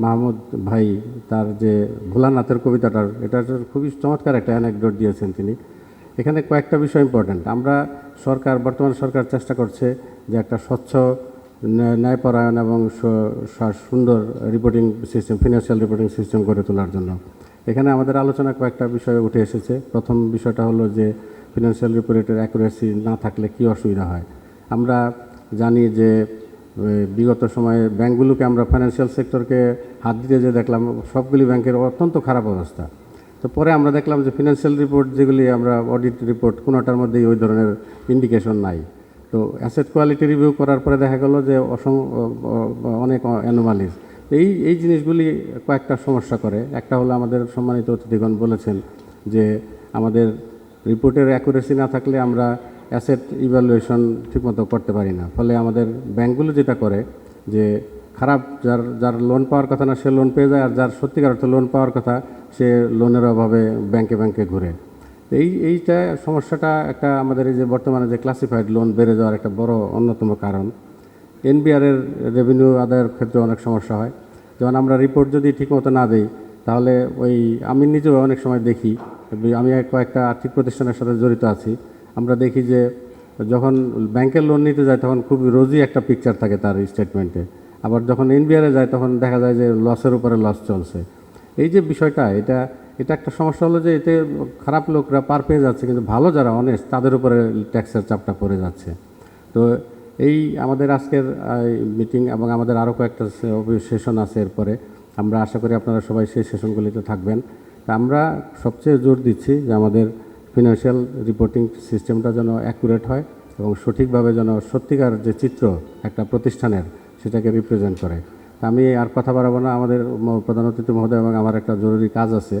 মাহমুদ ভাই তার যে ভোলানাথের কবিতাটার এটা খুবই চমৎকার একটা অ্যানেকডোট দিয়েছেন তিনি। এখানে কয়েকটা বিষয় ইম্পর্ট্যান্ট। আমরা বর্তমান সরকার চেষ্টা করছে যে একটা স্বচ্ছ, ন্যায়পরায়ণ এবং সুন্দর reporting system, financial reporting system গড়ে তোলার জন্য। এখানে আমাদের আলোচনা কয়েকটা বিষয়ে উঠে এসেছে। প্রথম বিষয়টা হলো যে ফিনান্সিয়াল রিপোর্টের অ্যাকুরেসি না থাকলে কী অসুবিধা হয়। আমরা জানি যে বিগত সময়ে ব্যাংকগুলোকে আমরা ফাইন্যান্সিয়াল সেক্টরকে হাত দিতে যে দেখলাম সবগুলি ব্যাংকের অত্যন্ত খারাপ অবস্থা। তো পরে আমরা দেখলাম যে ফিনান্সিয়াল রিপোর্ট যেগুলি আমরা অডিট রিপোর্ট কোনোটার মধ্যেই ওই ধরনের ইন্ডিকেশন নাই। তো অ্যাসেট কোয়ালিটি রিভিউ করার পরে দেখা গেল যে অনেক অ্যানোমালিজ। এই জিনিসগুলি কয়েকটা সমস্যা করে। একটা হলো আমাদের সম্মানিত অতিথিগণ বলেছেন যে আমাদের রিপোর্টের অ্যাকুরেসি না থাকলে আমরা অ্যাসেট ইভ্যালুয়েশন ঠিকমতো করতে পারি না। ফলে আমাদের ব্যাংকগুলো যেটা করে যে খারাপ, যার লোন পাওয়ার কথা না সে লোন পেয়ে যায়, আর যার সত্যিকার অর্থে লোন পাওয়ার কথা সে লোনের অভাবে ব্যাংকে ঘুরে। এইটা সমস্যাটা একটা আমাদের এই যে বর্তমানে যে ক্লাসিফাইড লোন বেড়ে যাওয়ার একটা বড় অন্যতম কারণ। এনবিআরের রেভিনিউ আদায়ের ক্ষেত্রে অনেক সমস্যা হয়। যেমন আমরা রিপোর্ট যদি ঠিকমতো না দিই তাহলে আমি নিজেও অনেক সময় দেখি, আমি কয়েকটা আর্থিক প্রতিষ্ঠানের সাথে জড়িত আছি, আমরা দেখি যে যখন ব্যাংকের লোন নিতে যায় তখন খুব রোজি একটা পিকচার থাকে তার স্টেটমেন্টে, আবার যখন এনবিআরে যায় তখন দেখা যায় যে লসের উপরে লস চলছে। এই যে বিষয়টা, এটা একটা সমস্যা হলো যে এতে খারাপ লোকরা পার পেয়ে যাচ্ছে, কিন্তু ভালো যারা অনেস্ট তাদের উপরে ট্যাক্সের চাপটা পড়ে যাচ্ছে। তো এই আমাদের আজকের মিটিং এবং আমাদের আরও কয়েকটা সেশন আছে এরপরে, আমরা আশা করি আপনারা সবাই সেই সেশনগুলিতে থাকবেন। তা আমরা সবচেয়ে জোর দিচ্ছি যে আমাদের ফিনান্সিয়াল রিপোর্টিং সিস্টেমটা যেন অ্যাকুরেট হয় এবং সঠিকভাবে যেন সত্যিকার যে চিত্র একটা প্রতিষ্ঠানের সেটাকে রিপ্রেজেন্ট করে। আমি আর কথা বাড়াবো না, আমাদের প্রধান অতিথি মহোদয় এবং আমার একটা জরুরি কাজ আছে।